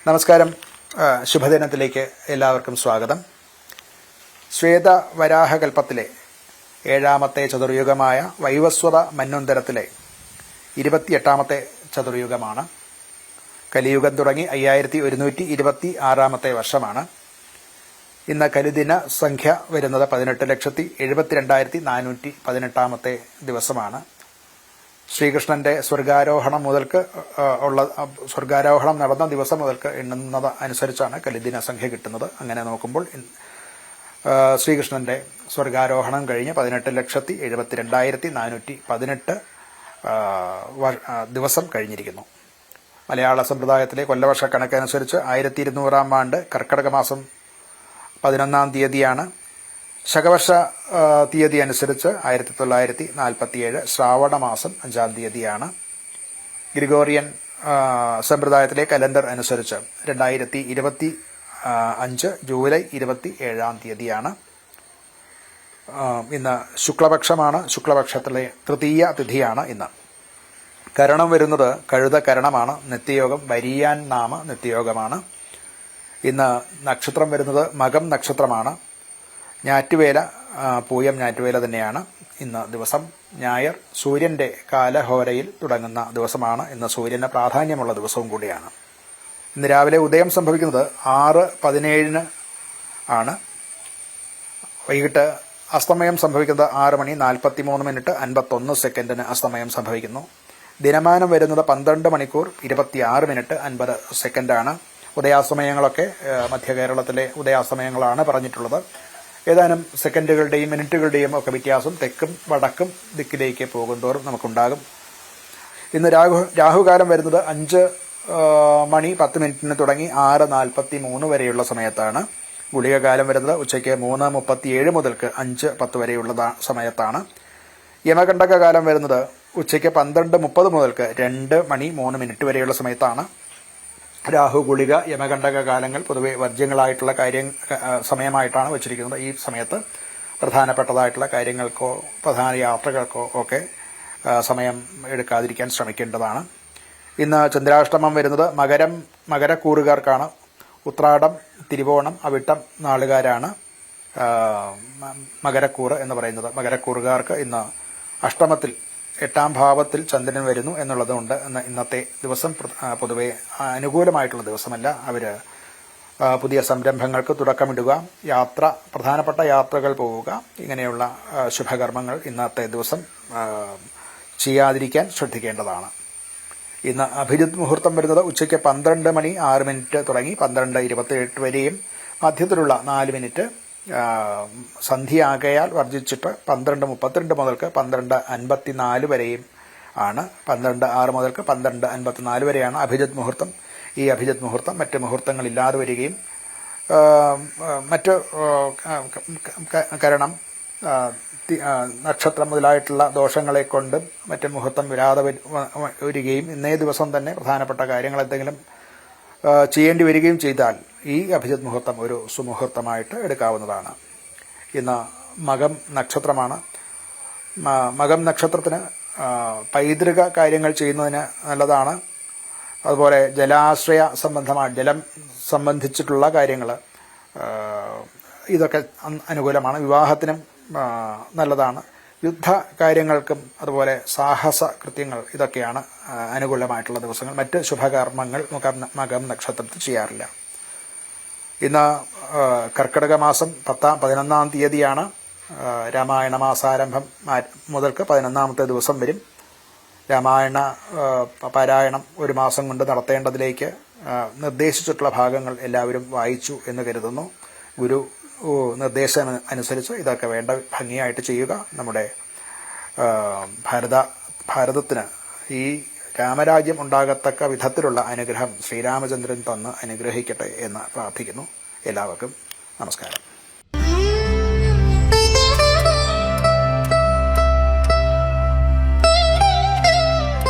നമസ്കാരം. ശുഭദിനത്തിലേക്ക് എല്ലാവർക്കും സ്വാഗതം. ശ്വേതവരാഹകൽപ്പത്തിലെ 7ാമത്തെ ചതുർയുഗമായ വൈവസ്വത മന്വന്തരത്തിലെ 28ാമത്തെ ചതുർയുഗമാണ്. കലിയുഗം തുടങ്ങി 5126ാമത്തെ വർഷമാണ്. ഇന്ന് കലിദിന സംഖ്യ വരുന്നത് 18,72,418ാമത്തെ ദിവസമാണ്. ശ്രീകൃഷ്ണന്റെ സ്വർഗാരോഹണം നടന്ന ദിവസം മുതൽക്ക് എണ്ണുന്നത് അനുസരിച്ചാണ് കലിദിന സംഖ്യ കിട്ടുന്നത്. അങ്ങനെ നോക്കുമ്പോൾ ശ്രീകൃഷ്ണന്റെ സ്വർഗാരോഹണം കഴിഞ്ഞ് 18,72,418 ദിവസം കഴിഞ്ഞിരിക്കുന്നു. മലയാള സമ്പ്രദായത്തിലെ കൊല്ലവർഷ കണക്കനുസരിച്ച് 1200 ആണ്ട് കർക്കടക മാസം 11 തീയതിയാണ്. ശകവർഷ തീയതി അനുസരിച്ച് 1947 ശ്രാവണ മാസം 5 തീയതിയാണ്. ഗ്രിഗോറിയൻ സമ്പ്രദായത്തിലെ കലണ്ടർ അനുസരിച്ച് 2025 ജൂലൈ 27 തീയതിയാണ്. ഇന്ന് ശുക്ലപക്ഷമാണ്. ശുക്ലപക്ഷത്തിലെ തൃതീയ തിഥിയാണ് ഇന്ന്. കരണം വരുന്നത് കഴുത കരണമാണ്. നിത്യയോഗം വരിയാൻ നാമ നിത്യയോഗമാണ്. ഇന്ന് നക്ഷത്രം വരുന്നത് മകം നക്ഷത്രമാണ്. ഞാറ്റുവേല പൂയം ഞാറ്റുവേല തന്നെയാണ്. ഇന്ന് ദിവസം ഞായർ. സൂര്യന്റെ കാലഹോരയിൽ തുടങ്ങുന്ന ദിവസമാണ്. ഇന്ന് സൂര്യന് പ്രാധാന്യമുള്ള ദിവസവും കൂടിയാണ്. ഇന്ന് രാവിലെ ഉദയം സംഭവിക്കുന്നത് 6:17 ആണ്. വൈകിട്ട് അസ്തമയം സംഭവിക്കുന്നത് 6:43:51 അസ്തമയം സംഭവിക്കുന്നു. ദിനമാനം വരുന്നത് 12 മണിക്കൂർ 26 മിനിറ്റ് 50 ആണ്. ഉദയാസ്തമയങ്ങളൊക്കെ മധ്യകേരളത്തിലെ ഉദയാസ്തമയങ്ങളാണ് പറഞ്ഞിട്ടുള്ളത്. ഏതാനും സെക്കൻഡുകളുടെയും മിനിറ്റുകളുടെയും ഒക്കെ വ്യത്യാസം തെക്കും വടക്കും ദിക്കിലേക്ക് പോകുന്തോറും നമുക്കുണ്ടാകും. ഇന്ന് രാഹുകാലം വരുന്നത് 5:10 തുടങ്ങി 6:43 വരെയുള്ള സമയത്താണ്. ഗുളികകാലം വരുന്നത് ഉച്ചയ്ക്ക് 3:37 മുതൽക്ക് 5:10 വരെയുള്ള സമയത്താണ്. യമകണ്ഠക കാലം വരുന്നത് ഉച്ചയ്ക്ക് 12:30 മുതൽക്ക് 2:03 വരെയുള്ള സമയത്താണ്. രാഹു, ഗുളിക, യമകണ്ഠക കാലങ്ങൾ പൊതുവെ വർജ്യങ്ങളായിട്ടുള്ള സമയമായിട്ടാണ് വച്ചിരിക്കുന്നത്. ഈ സമയത്ത് പ്രധാനപ്പെട്ടതായിട്ടുള്ള കാര്യങ്ങൾക്കോ പ്രധാന യാത്രകൾക്കോ ഒക്കെ സമയം എടുക്കാതിരിക്കാൻ ശ്രമിക്കേണ്ടതാണ്. ഇന്ന് ചന്ദ്രാഷ്ടമം വരുന്നത് മകരക്കൂറുകാർക്കാണ്. ഉത്രാടം, തിരുവോണം, അവിട്ടം നാളുകാരാണ് മകരക്കൂറ് എന്ന് പറയുന്നത്. മകരക്കൂറുകാർക്ക് ഇന്ന് അഷ്ടമത്തിൽ 8ാം ഭാവത്തിൽ ചന്ദ്രൻ വരുന്നു എന്നുള്ളതുകൊണ്ട് ഇന്നത്തെ ദിവസം പൊതുവെ അനുകൂലമായിട്ടുള്ള ദിവസമല്ല. അവര് പുതിയ സംരംഭങ്ങൾക്ക് തുടക്കമിടുക, പ്രധാനപ്പെട്ട യാത്രകൾ പോവുക, ഇങ്ങനെയുള്ള ശുഭകർമ്മങ്ങൾ ഇന്നത്തെ ദിവസം ചെയ്യാതിരിക്കാൻ ശ്രദ്ധിക്കേണ്ടതാണ്. ഇന്ന് അഭിജിത്ത് മുഹൂർത്തം വരുന്നത് ഉച്ചയ്ക്ക് 12:06 തുടങ്ങി 12:28 വരെയും മധ്യത്തിലുള്ള 4 മിനിറ്റ് സന്ധ്യയാകയാൽ വർജിച്ചിട്ട് 12:32 മുതൽക്ക് 12:54 വരെയും ആണ്. 12:06 മുതൽക്ക് 12:54 വരെയാണ് അഭിജിത്ത് മുഹൂർത്തം. ഈ അഭിജിത്ത് മുഹൂർത്തം മറ്റ് മുഹൂർത്തങ്ങളില്ലാതെ വരികയും മറ്റ് കരണം, നക്ഷത്രം മുതലായിട്ടുള്ള ദോഷങ്ങളെ കൊണ്ടും മറ്റ് മുഹൂർത്തം വരാതെ വരികയും ഇന്നേ ദിവസം തന്നെ പ്രധാനപ്പെട്ട കാര്യങ്ങൾ എന്തെങ്കിലും ചെയ്യേണ്ടി വരികയും ചെയ്താൽ ഈ അഭിജിത്ത് മുഹൂർത്തം ഒരു സുമുഹൂർത്തമായിട്ട് എടുക്കാവുന്നതാണ്. ഇന്ന് മകം നക്ഷത്രമാണ്. മകം നക്ഷത്രത്തിന് പൈതൃക കാര്യങ്ങൾ ചെയ്യുന്നതിന് നല്ലതാണ്. അതുപോലെ ജലാശ്രയ ജലം സംബന്ധിച്ചിട്ടുള്ള കാര്യങ്ങൾ ഇതൊക്കെ അനുകൂലമാണ്. വിവാഹത്തിനും നല്ലതാണ്. യുദ്ധ കാര്യങ്ങൾക്കും അതുപോലെ സാഹസ കൃത്യങ്ങൾ ഇതൊക്കെയാണ് അനുകൂലമായിട്ടുള്ള ദിവസങ്ങൾ. മറ്റ് ശുഭകർമ്മങ്ങൾ മകം നക്ഷത്രത്തിൽ ചെയ്യാറില്ല. ഇന്ന് കർക്കിടക മാസം 11 തീയതിയാണ്. രാമായണ മാസാരംഭം മുതൽക്ക് 11ാമത്തെ ദിവസം വരും. രാമായണ പാരായണം 1 മാസം കൊണ്ട് നടത്തേണ്ടതിലേക്ക് നിർദ്ദേശിച്ചിട്ടുള്ള ഭാഗങ്ങൾ എല്ലാവരും വായിച്ചു എന്ന് കരുതുന്നു. ഗുരു നിർദ്ദേശം അനുസരിച്ച് ഇതൊക്കെ വേണ്ട ഭംഗിയായിട്ട് ചെയ്യുക. നമ്മുടെ ഭാരതത്തിന് ഈ രാമരാജ്യം ഉണ്ടാകത്തക്ക വിധത്തിലുള്ള അനുഗ്രഹം ശ്രീരാമചന്ദ്രൻ തന്ന് അനുഗ്രഹിക്കട്ടെ എന്ന് പ്രാർത്ഥിക്കുന്നു. എല്ലാവർക്കും നമസ്കാരം.